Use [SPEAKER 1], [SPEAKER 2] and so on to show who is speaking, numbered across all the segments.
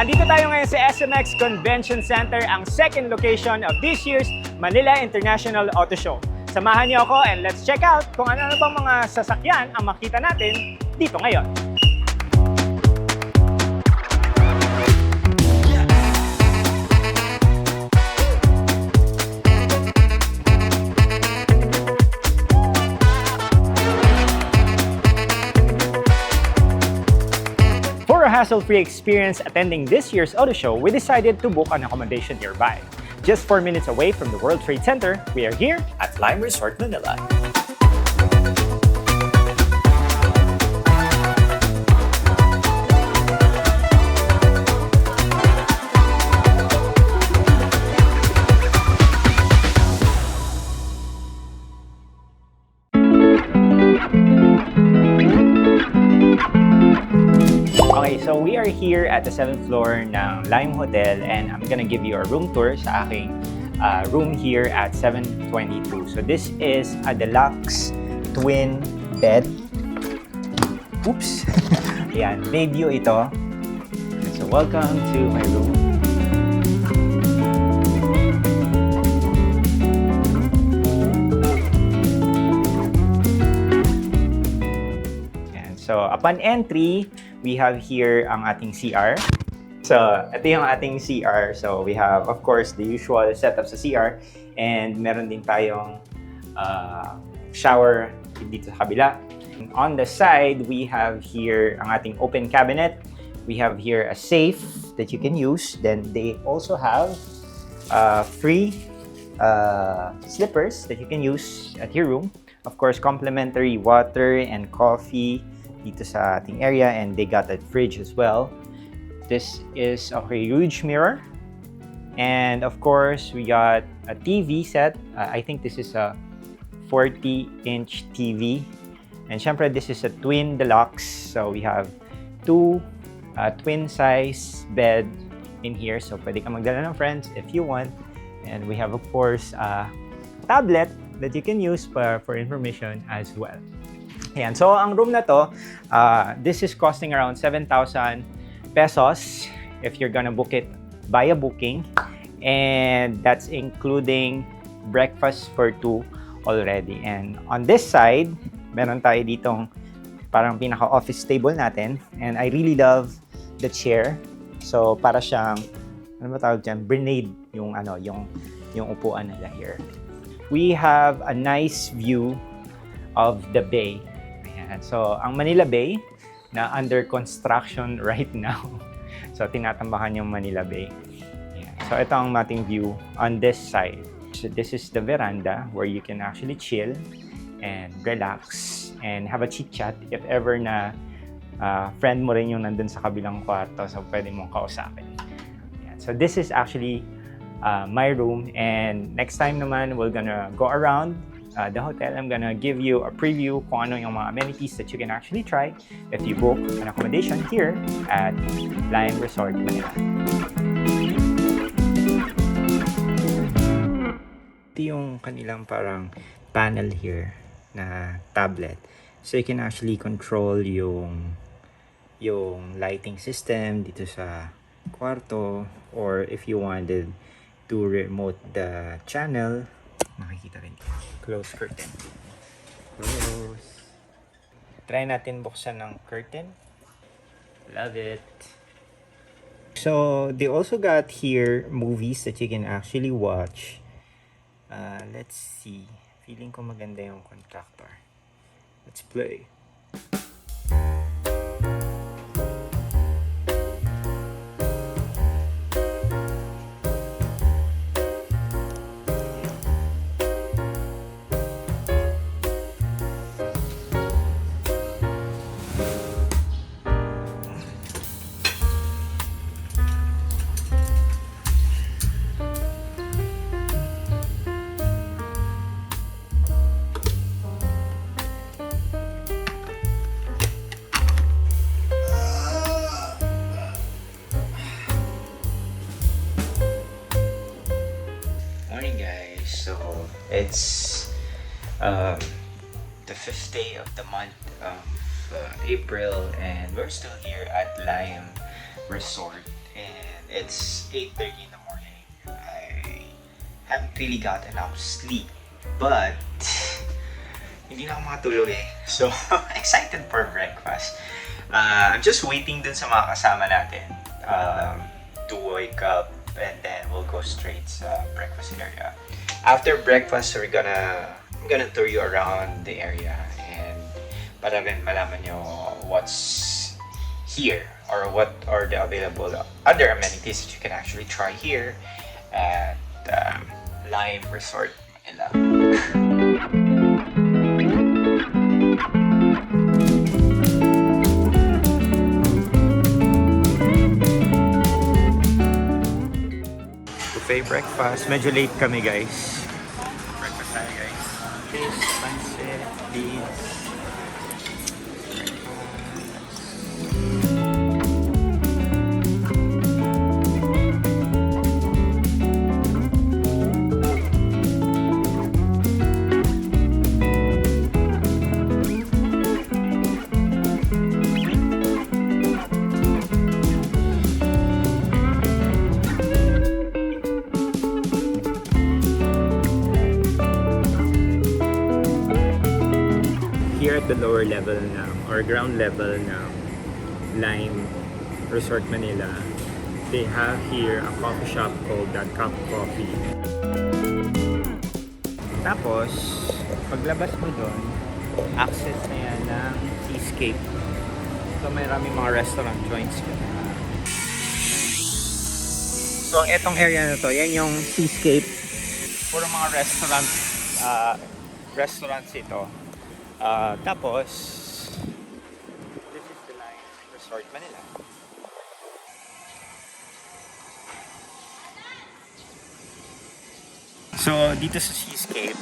[SPEAKER 1] Andito tayo ngayon sa SMX Convention Center, ang second location of this year's Manila International Auto Show. Samahan niyo ako and let's check out kung ano-ano bang mga sasakyan ang makita natin dito ngayon. For a hassle-free experience attending this year's auto show, we decided to book an accommodation nearby. Just 4 minutes away from the World Trade Center, we are here at Lime Resort Manila. Okay, so we are here at the 7th floor ng Lime Hotel and I'm gonna give you a room tour sa aking room here at 722. So this is a deluxe twin bed. Oops! Ayan, bay view ito. So welcome to my room. Ayan, so upon entry, we have here ang ating CR. So, ito yung ating CR. So, we have, of course, the usual setup sa CR. And meron din tayong shower dito sa kabila. And on the side, we have here ang ating open cabinet. We have here a safe that you can use. Then, they also have free slippers that you can use at your room. Of course, complimentary water and coffee dito sa ating area, and they got a fridge as well. This is a huge mirror, and of course we got a TV set. I think this is a 40-inch TV, and syempre this is a twin deluxe, so we have two twin size bed in here, so pwede ka magdala ng friends if you want. And we have, of course, a tablet that you can use for information as well. Ayan. So, ang room na to, this is costing around 7,000 pesos if you're gonna book it via booking. And that's including breakfast for two already. And on this side, meron tayo ditong parang pinaka-office table natin. And I really love the chair. So, para siyang, ano ba tawag dyan? Grenade yung upuan nila here. We have a nice view of the bay. So, ang Manila Bay na under construction right now. So, tinatambakan yung Manila Bay. Yeah. So, ito ang ating view on this side. So, this is the veranda where you can actually chill and relax and have a chit-chat if ever na friend mo rin yung nandun sa kabilang kwarto. So, pwede mong kausapin. Yeah. So, this is actually my room. And next time naman, we're gonna go around the hotel. I'm gonna give you a preview kung ano yung mga amenities that you can actually try if you book an accommodation here at Lime Resort Manila. Ito yung kanilang parang panel here na tablet. So you can actually control yung lighting system dito sa kwarto, or if you wanted to remote the channel, makikita rin. Close curtain. Close. Try natin buksan ng curtain. Love it. So, they also got here movies that you can actually watch. Let's see. Feeling ko maganda yung contractor. Let's play. It's the 5th day of the month of April, and we're still here at Lime Resort. And It's 8:30 in the morning. I haven't really got enough sleep, but hindi na ako makatulog eh. So, excited for breakfast. I'm just waiting dun sa mga kasama natin to wake up, and then we'll go straight sa breakfast area. After breakfast, I'm gonna tour you around the area and para rin malaman nyo what's here or what are the available other amenities that you can actually try here at Lime Resort Manila. Buffet breakfast. Medyo late kami, guys. Breakfast tayo, guys. Pancit, beans. Here at the lower level ng, or ground level ng Lime Resort Manila, they have here a coffee shop called That Cup Coffee. Tapos, paglabas mo doon, access na yan ng seascape. So, may maraming mga restaurant joints ka na. So, etong area na to, yan yung seascape. Puro mga restaurants ito. Tapos, this is the Lime Resort Manila. So, dito sa seascape,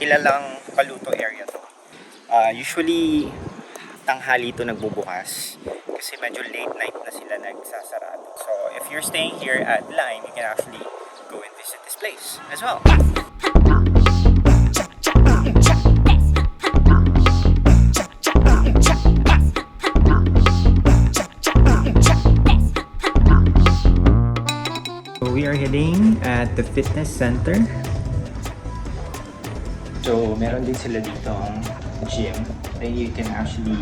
[SPEAKER 1] kilalang paluto area to. Usually, tanghali ito nagbubukas kasi medyo late night na sila nagsasarado. So, if you're staying here at Lime, you can actually go and visit this place as well. We are heading at the fitness center. So, meron din sila dito ang gym that you can actually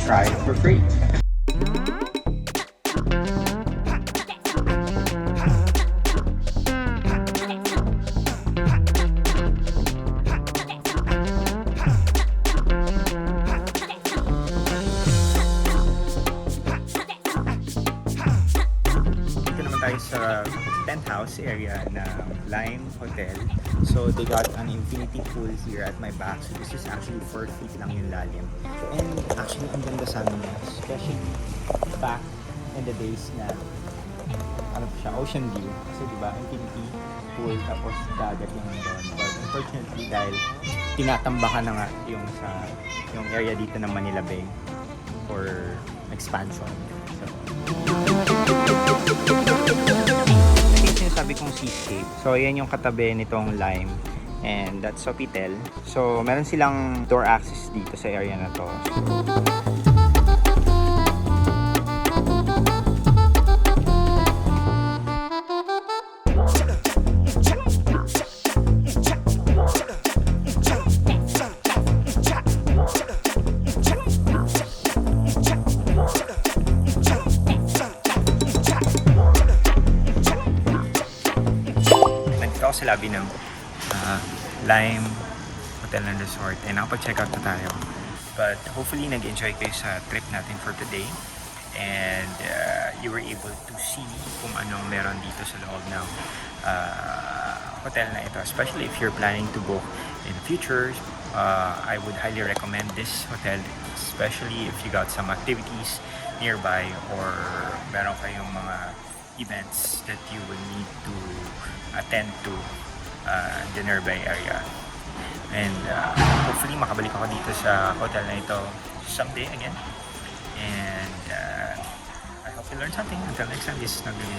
[SPEAKER 1] try for free. Tayo sa penthouse area ng Lime Hotel. So they got an infinity pool here at my back. So this is actually 4 feet lang yung lalim. And actually ang ganda sa amin niya. Especially back in the days na ocean view. Kasi diba infinity pool tapos dagat yung doon. But unfortunately dahil tinatambakan na nga yung area dito ng Manila Bay for expansion. Sabi kong seascape. So, ayan yung katabi nitong Lime. And that's Sofitel. So, meron silang door access dito sa area na to. Sa lobby ng Lime Hotel and Resort and nakapag-check out na tayo, but hopefully nag-enjoy kayo sa trip natin for today and you were able to see kung ano meron dito sa loob ng hotel na ito, especially if you're planning to book in the future. I would highly recommend this hotel, especially if you got some activities nearby or meron kayong mga events that you will need to attend to the nearby area. And hopefully makabalik ako dito sa hotel na ito someday again. And I hope you learned something. Until next time, this is Nognog.